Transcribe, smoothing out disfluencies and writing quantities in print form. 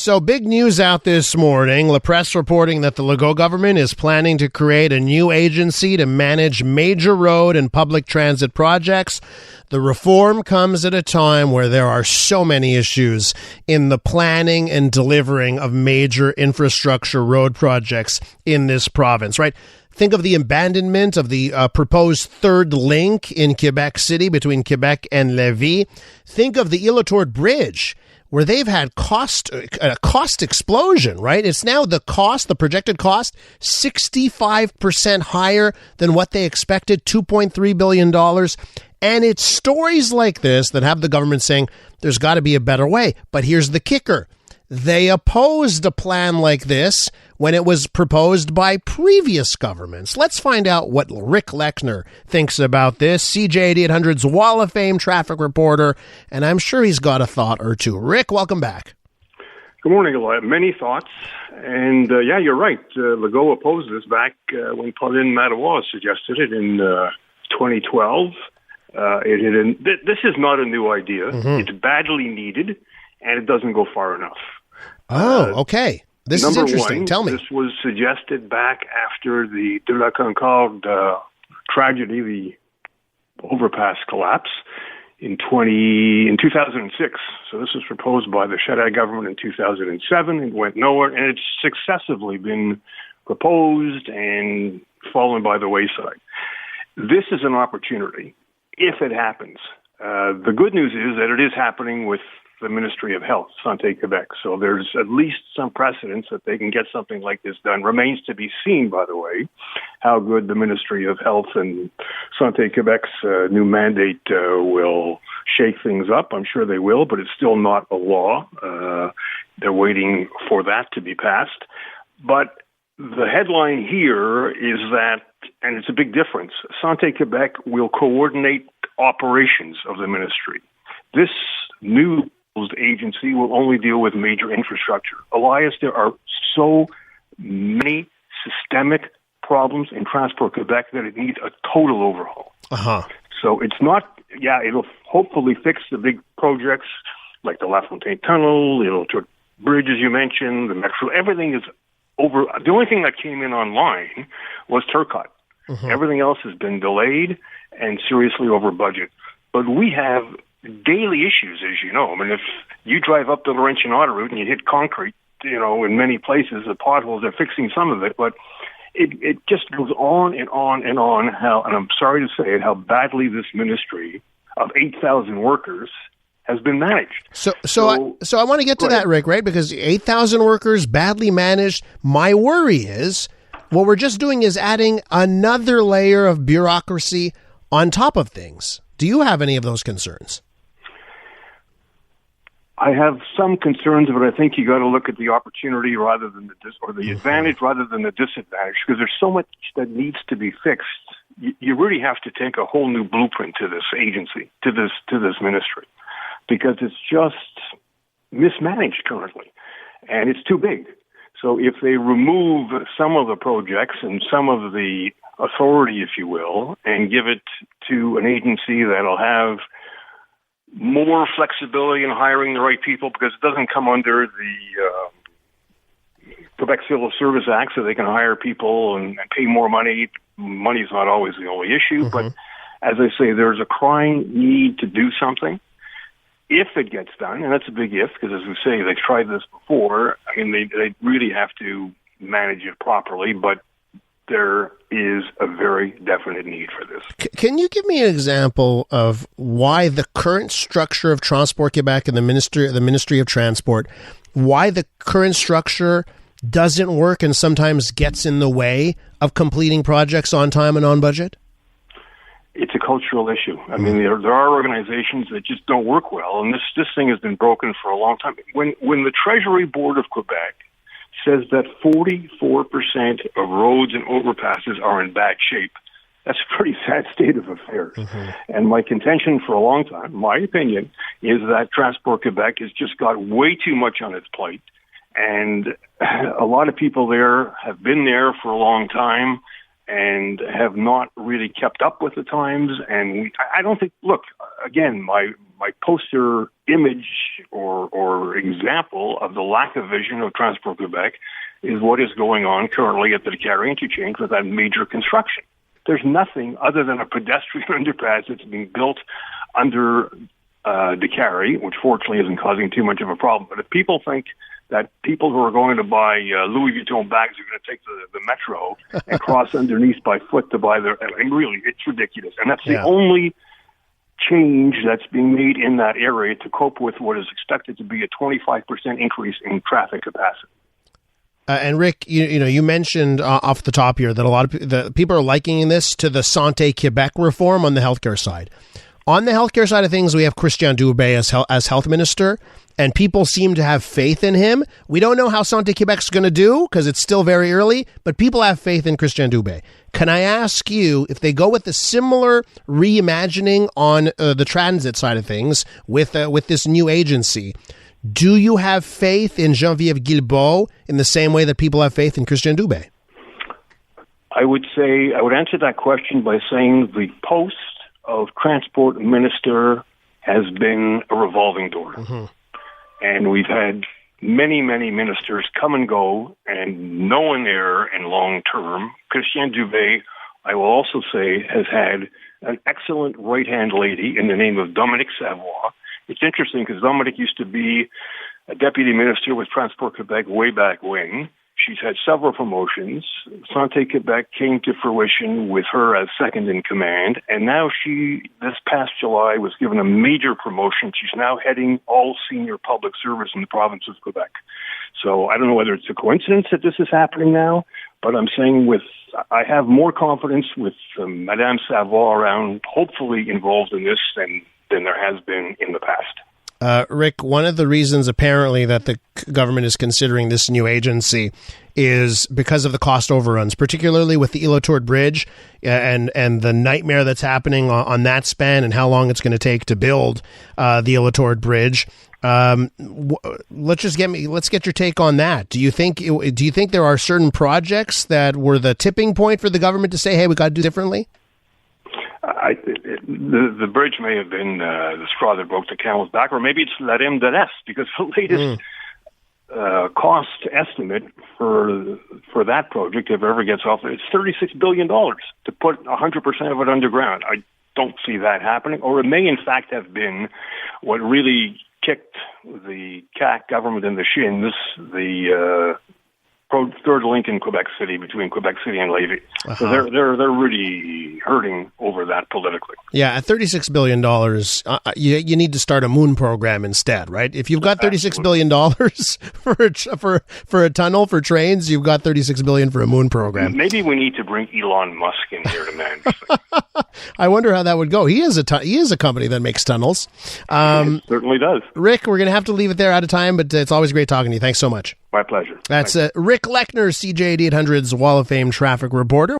So big news out this morning. La Presse reporting that the Legault government is planning to create a new agency to manage major road and public transit projects. The reform comes at a time where there are so many issues in the planning and delivering of major infrastructure road projects in this province, right? Think of the abandonment of the proposed third link in Quebec City between Quebec and Lévis. Think of the Île-aux-Tourtes Bridge, where they've had a cost explosion, right? It's now the projected cost, 65% higher than what they expected, $2.3 billion. And it's stories like this that have the government saying there's got to be a better way. But here's the kicker. They opposed a plan like this when it was proposed by previous governments. Let's find out what Rick LECKNER thinks about this, CJAD 800's Wall of Fame traffic reporter, and I'm sure he's got a thought or two. Rick, welcome back. Good morning, Elias. Many thoughts, and yeah, you're right. Legault opposed this back when Pauline Marois suggested it in 2012. This is not a new idea. It's badly needed, and it doesn't go far enough. Oh, okay. This is interesting. Tell me. This was suggested back after the de la Concorde tragedy, the overpass collapse in 2006. So this was proposed by the CJAD government in 2007. It went nowhere, and it's successively been proposed and fallen by the wayside. This is an opportunity if it happens. The good news is that it is happening with the Ministry of Health, Santé Québec. So there's at least some precedence that they can get something like this done. Remains to be seen, by the way, how good the Ministry of Health and Santé Québec's new mandate will shake things up. I'm sure they will, but it's still not a law. They're waiting for that to be passed. But the headline here is that, and it's a big difference, Santé Québec will coordinate operations of the ministry. This new agency will only deal with major infrastructure. Elias, there are so many systemic problems in Transport Quebec that it needs a total overhaul. So it's not, it'll hopefully fix the big projects like the La Fontaine Tunnel, the Île-aux-Tourtes Bridge, as you mentioned, the Metro. Everything is over. The only thing that came in online was Turcotte. Everything else has been delayed and seriously over budget. But we have daily issues, as you know. I mean, if you drive up the Laurentian Autoroute and you hit concrete, in many places, the potholes are fixing some of it, but it just goes on and on and on how, and I'm sorry to say it, how badly this ministry of 8,000 workers has been managed. So I want to get to that, Rick, right? Because 8,000 workers, badly managed. My worry is what we're just doing is adding another layer of bureaucracy on top of things. Do you have any of those concerns? I have some concerns, but I think you got to look at the opportunity rather than the advantage rather than the disadvantage, because there's so much that needs to be fixed. You really have to take a whole new blueprint to this agency, to this ministry, because it's just mismanaged currently, and it's too big. So if they remove some of the projects and some of the authority, if you will, and give it to an agency that'll have more flexibility in hiring the right people, because it doesn't come under the Quebec Civil Service Act, so they can hire people and pay more money. Money's not always the only issue, but as I say, there's a crying need to do something. If it gets done, and that's a big if, because as we say, they've tried this before. I mean, they really have to manage it properly, but there is a very definite need for this. Can you give me an example of why the current structure of Transport Quebec and the Ministry of Transport, why the current structure doesn't work and sometimes gets in the way of completing projects on time and on budget? It's a cultural issue. I mean, there are organizations that just don't work well, and this thing has been broken for a long time. When the Treasury Board of Quebec says that 44% of roads and overpasses are in bad shape, that's a pretty sad state of affairs. And my contention for a long time, my opinion, is that Transport Quebec has just got way too much on its plate. And a lot of people there have been there for a long time. and have not really kept up with the times. And I don't think, look, again, my poster image or example of the lack of vision of Transport Quebec is what is going on currently at the Décarie interchange with that major construction. There's nothing other than a pedestrian underpass that's being built under Décarie, which fortunately isn't causing too much of a problem. But if people think that people who are going to buy Louis Vuitton bags are going to take the metro and cross underneath by foot to buy their... I mean, really, it's ridiculous. And that's the only change that's being made in that area to cope with what is expected to be a 25% increase in traffic capacity. And Rick, you mentioned off the top here that a lot of the people are likening this to the Santé Québec reform on the healthcare side. On the healthcare side of things, we have Christian Dubé as health minister, and people seem to have faith in him. We don't know how Santé Québec is going to do because it's still very early, but people have faith in Christian Dubé. Can I ask you, if they go with a similar reimagining on the transit side of things with this new agency, do you have faith in Geneviève Guilbeault in the same way that people have faith in Christian Dubé? I would answer that question by saying the post of transport minister has been a revolving door. Mm-hmm. And we've had many, many ministers come and go, and no one there in long term. Christian Dubé, I will also say, has had an excellent right-hand lady in the name of Dominique Savoie. It's interesting because Dominique used to be a deputy minister with Transport Quebec way back when. She's had several promotions. Santé Québec came to fruition with her as second in command, and now she, this past July, was given a major promotion. She's now heading all senior public service in the province of Quebec. So I don't know whether it's a coincidence that this is happening now, but I'm saying I have more confidence with Madame Savoie around, hopefully involved in this than there has been in the past. Rick, one of the reasons apparently that the government is considering this new agency is because of the cost overruns, particularly with the Île-aux-Tourtes Bridge and the nightmare that's happening on that span and how long it's going to take to build the Île-aux-Tourtes Bridge. Let's get your take on that. Do you think there are certain projects that were the tipping point for the government to say, hey, we got to do differently? The bridge may have been the straw that broke the camel's back, or maybe it's la rime de l'Est, because the latest cost estimate for that project, if it ever gets off, it's $36 billion to put 100% of it underground. I don't see that happening, or it may in fact have been what really kicked the CAQ government in the shins, the third link in Quebec City between Quebec City and Lévis. Uh-huh. So they're really hurting over that politically. Yeah, at $36 billion, you need to start a moon program instead, right? If you've got $36 billion for a tunnel for trains, you've got $36 billion for a moon program. Maybe we need to bring Elon Musk in here to manage things. I wonder how that would go. He is a company that makes tunnels. It certainly does. Rick, we're going to have to leave it there, out of time, but it's always great talking to you. Thanks so much. My pleasure. That's Rick LECKNER, CJAD 800's Wall of Fame traffic reporter.